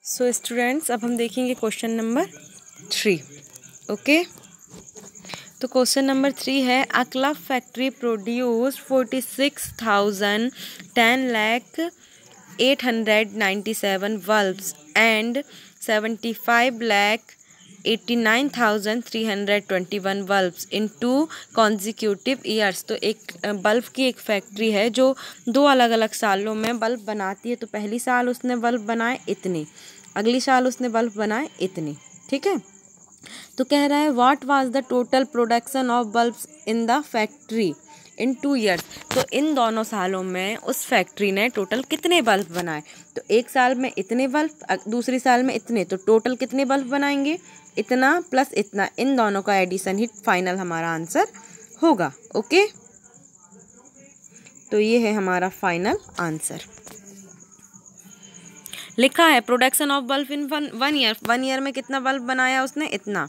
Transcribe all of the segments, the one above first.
So students, अब हम देखेंगे क्वेश्चन नंबर 3। ओके, तो क्वेश्चन नंबर 3 है a club factory produce 46,000 10,897 bulbs and 75,89,321 bulbs in 2 consecutive years. तो एक बल्ब की एक फैक्ट्री है जो 2 अलग अलग सालों में बल्ब बनाती है। तो पहली साल उसने बल्ब बनाए इतने, अगली साल उसने बल्ब बनाए इतने। ठीक है, तो कह रहा है what was the total production of bulbs in the factory in 2 years. तो इन दोनों सालों में उस फैक्ट्री ने टोटल कितने बल्ब बनाए। तो एक साल में इतने बल्ब, दूसरी साल में इतने, तो टोटल कितने बल्ब बनाएंगे, इतना प्लस इतना, इन दोनों का एडिशन ही फाइनल हमारा आंसर होगा। ओके, तो ये है हमारा फाइनल आंसर। लिखा है production of bulb in 1 year, 1 year में कितना बल्ब बनाया उसने, इतना,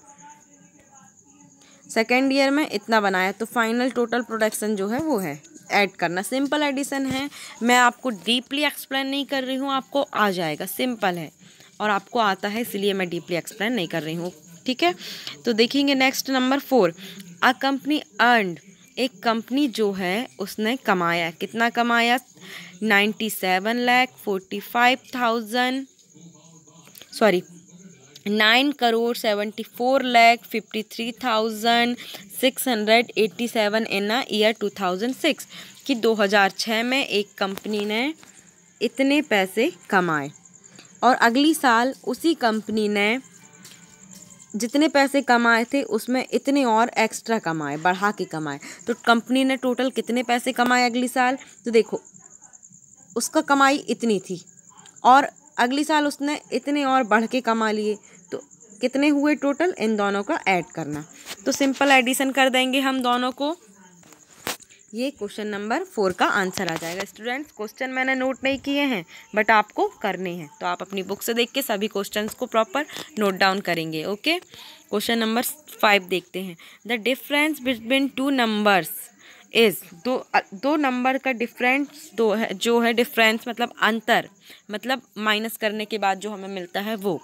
सेकेंड ईयर में इतना बनाया। तो फाइनल टोटल प्रोडक्शन जो है वो है, ऐड करना, सिंपल एडिशन है। मैं आपको डीपली एक्सप्लेन नहीं कर रही हूँ, आपको आ जाएगा, सिंपल है और आपको आता है, इसलिए मैं डीपली एक्सप्लेन नहीं कर रही हूँ। ठीक है, तो देखेंगे next number 4। A company earned, एक कंपनी जो है उसने कमाया, कितना कमाया, 9,74,53,687 इन ईयर 2006 कि 2006 में एक कंपनी ने इतने पैसे कमाए और अगली साल उसी कंपनी ने जितने पैसे कमाए थे उसमें इतने और एक्स्ट्रा कमाए, बढ़ा के कमाए। तो कंपनी ने टोटल कितने पैसे कमाए अगली साल, तो देखो उसका कमाई इतनी थी और अगली साल उसने इतने और बढ़ के कमा लिए, तो कितने हुए टोटल, इन दोनों का ऐड करना। तो सिंपल एडिशन कर देंगे हम दोनों को, ये क्वेश्चन नंबर 4 का आंसर आ जाएगा। स्टूडेंट्स, क्वेश्चन मैंने नोट नहीं किए हैं बट आपको करने हैं, तो आप अपनी बुक से देख के सभी क्वेश्चंस को प्रॉपर नोट डाउन करेंगे। ओके, क्वेश्चन नंबर 5 देखते हैं। The difference between 2 numbers is, दो नंबर का डिफरेंस जो है डिफरेंस मतलब अंतर, मतलब माइनस करने के बाद जो हमें मिलता है वो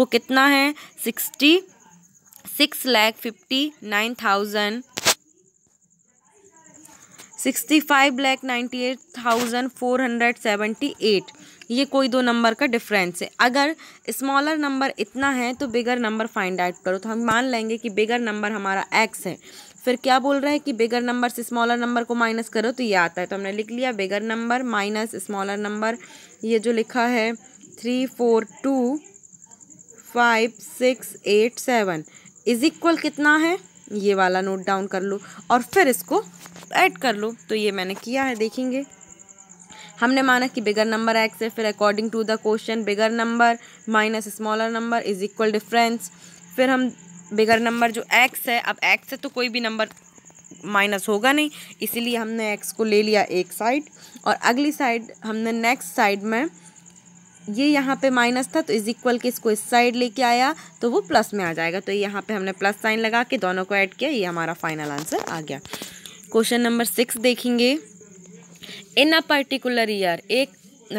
कितना है, 65,98,478। ये कोई दो नंबर का डिफरेंस है। अगर स्मॉलर नंबर इतना है तो बिगर नंबर फाइंड आउट करो। तो हम मान लेंगे कि बिगर नंबर हमारा x है, फिर क्या बोल रहा है कि बिगर नंबर से स्मॉलर नंबर को माइनस करो तो ये आता है। तो हमने लिख लिया बिगर नंबर माइनस स्मॉलर नंबर। ये जो लिखा है 3425687 इज इक्वल कितना है, ये वाला नोट डाउन कर लो और फिर इसको ऐड कर लो। तो ये मैंने किया है, देखेंगे हमने माना कि बिगर नंबर x है, फिर according to the question bigger number minus smaller number is equal difference. फिर हम बिगर नंबर जो x है, अब x से तो कोई भी नंबर माइनस होगा नहीं, इसीलिए हमने x को ले लिया एक साइड और अगली साइड हमने नेक्स्ट साइड में ये यहाँ पे माइनस था तो इज इक्वल के इसको इस साइड लेके आया तो वो प्लस में आ जाएगा। तो यहाँ पे हमने प्लस साइन लगा के दोनों को ऐड किया, ये हमारा फाइनल आंसर आ गया। क्वेश्चन नंबर 6 देखेंगे। इन अ पर्टिकुलर ईयर, एक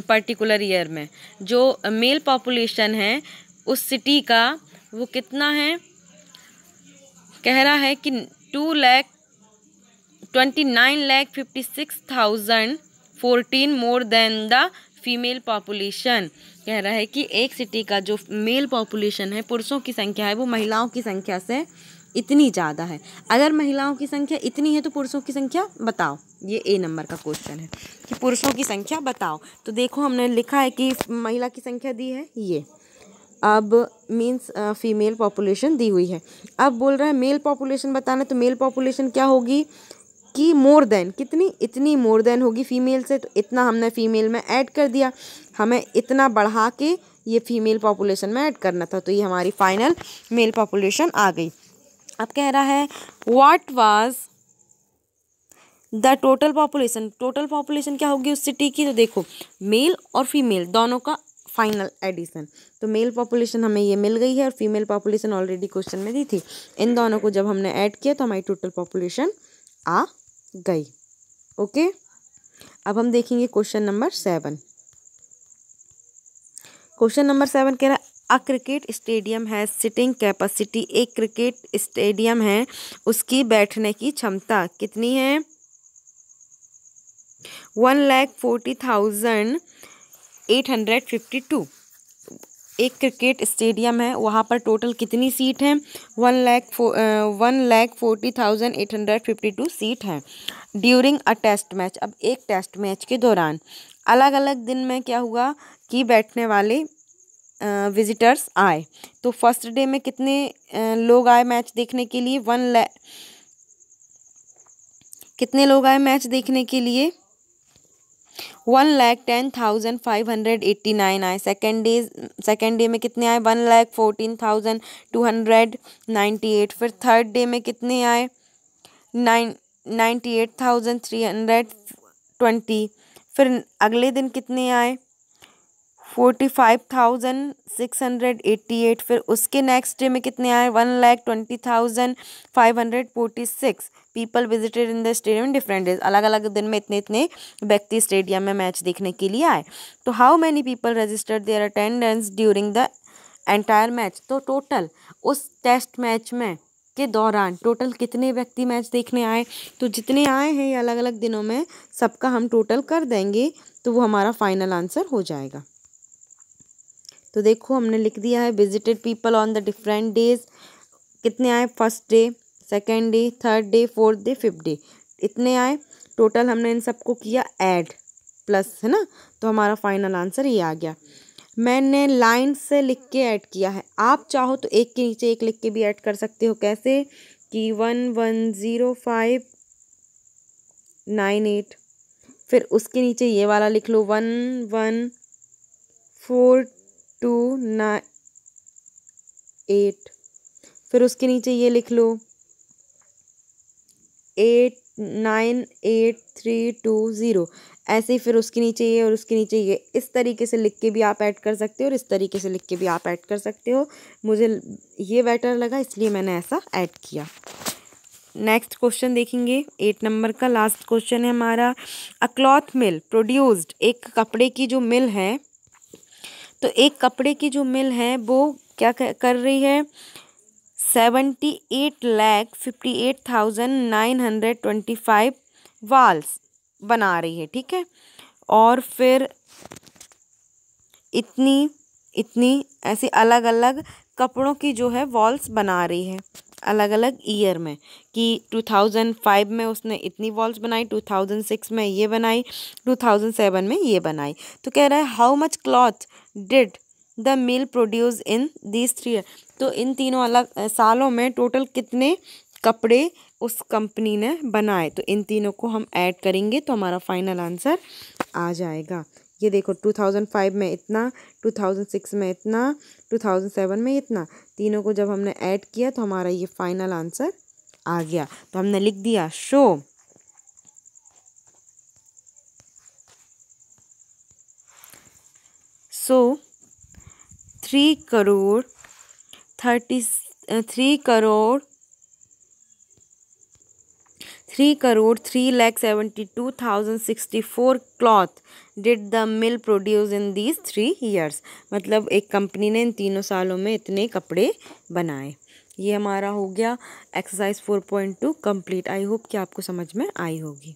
पर्टिकुलर ईयर में जो मेल पॉपुलेशन है उस सिटी का वो कितना है, कह रहा है कि 2,29,56,014 more than the female population. कह रहा है कि एक सिटी का जो मेल पॉपुलेशन है, पुरुषों की संख्या है, वो महिलाओं की संख्या से इतनी ज़्यादा है। अगर महिलाओं की संख्या इतनी है तो पुरुषों की संख्या बताओ। ये ए नंबर का क्वेश्चन है कि पुरुषों की संख्या बताओ। तो देखो हमने लिखा है कि महिला की संख्या दी है ये, अब मीन्स फीमेल पॉपुलेशन दी हुई है। अब बोल रहा है मेल पॉपुलेशन बताना, तो मेल पॉपुलेशन क्या होगी कि मोर देन, कितनी, इतनी मोर देन होगी फीमेल से, तो इतना हमने फीमेल में ऐड कर दिया। हमें इतना बढ़ा के ये फीमेल पॉपुलेशन में ऐड करना था, तो ये हमारी फाइनल मेल पॉपुलेशन आ गई। अब कह रहा है what was the total population, total population क्या होगी उस सिटी की। तो देखो मेल और फीमेल दोनों का फाइनल एडिशन, तो मेल पॉपुलेशन हमें ये मिल गई है और फीमेल पॉपुलेशन ऑलरेडी क्वेश्चन में दी थी। इन दोनों को जब हमने ऐड किया तो हमारी टोटल पॉपुलेशन आ गई। ओके, अब हम देखेंगे क्वेश्चन नंबर 7। क्वेश्चन नंबर 7 कह रहा है अ क्रिकेट स्टेडियम है सिटिंग कैपेसिटी, एक क्रिकेट स्टेडियम है उसकी बैठने की क्षमता कितनी है? 1,40,852। एक क्रिकेट स्टेडियम है, वहाँ पर टोटल कितनी सीट हैं? 1,40,852 सीट हैं। ड्यूरिंग अ टेस्ट मैच, अब एक टेस्ट मैच के दौरान अलग अलग दिन में क्या हुआ कि बैठने वाले विजिटर्स आए। तो फर्स्ट डे में कितने लोग आए मैच देखने के लिए? कितने लोग आए मैच देखने के लिए? 1,10,589 आए। सेकेंड डे में कितने आए? 1,14,298। फिर थर्ड डे में कितने आए? 98,320। फिर अगले दिन कितने आए? 45,688। फिर उसके नेक्स्ट डे में कितने आए? 1,20,546 people visited in the stadium different days. अलग अलग दिन में इतने इतने व्यक्ति स्टेडियम में मैच देखने के लिए आए। तो how many people registered their attendance during the entire match, तो टोटल उस टेस्ट मैच में के दौरान टोटल कितने व्यक्ति मैच देखने आए? तो जितने आए हैं ये अलग अलग दिनों में सबका हम टोटल कर देंगे तो वो हमारा फाइनल आंसर हो जाएगा। तो देखो हमने लिख दिया है visited people on the different days, कितने आए? First day, second day, third day, fourth day, fifth day, इतने आए। टोटल हमने इन सबको किया ऐड प्लस, है ना, तो हमारा फाइनल आंसर ये आ गया। मैंने लाइन से लिख के ऐड किया है, आप चाहो तो एक के नीचे एक लिख के भी ऐड कर सकते हो। कैसे कि 110598, फिर उसके नीचे ये वाला लिख लो 114298, फिर उसके नीचे ये लिख लो 898320, ऐसे ही फिर उसके नीचे ये और उसके नीचे ये। इस तरीके से लिख के भी आप ऐड कर सकते हो और इस तरीके से लिख के भी आप ऐड कर सकते हो। मुझे ये बेटर लगा इसलिए मैंने ऐसा ऐड किया। नेक्स्ट क्वेश्चन देखेंगे 8 नंबर का, लास्ट क्वेश्चन है हमारा। अ क्लॉथ मिल प्रोड्यूस्ड, एक कपड़े की जो मिल है, तो एक कपड़े की जो मिल है वो क्या कर रही है? 78,58,925 वाल्स बना रही है, ठीक है। और फिर इतनी ऐसे अलग अलग कपड़ों की जो है वॉल्स बना रही है अलग अलग ईयर में, कि 2005 में उसने इतनी वॉल्स बनाई, 2006 में ये बनाई, 2007 में ये बनाई। तो कह रहा है how much cloth did the mill produce in these 3 year, तो इन तीनों अलग सालों में टोटल कितने कपड़े उस कंपनी ने बनाए। तो इन तीनों को हम ऐड करेंगे तो हमारा फाइनल आंसर आ जाएगा। ये देखो 2005 में इतना, 2006 में इतना, 2007 में इतना, तीनों को जब हमने ऐड किया तो हमारा ये फाइनल आंसर आ गया। तो हमने लिख दिया show so 3,3,72,064 cloth did the mill produce in these 3 years, मतलब एक कंपनी ने इन तीनों सालों में इतने कपड़े बनाए। ये हमारा हो गया एक्सरसाइज 4.2 कंप्लीट। आई होप कि आपको समझ में आई होगी।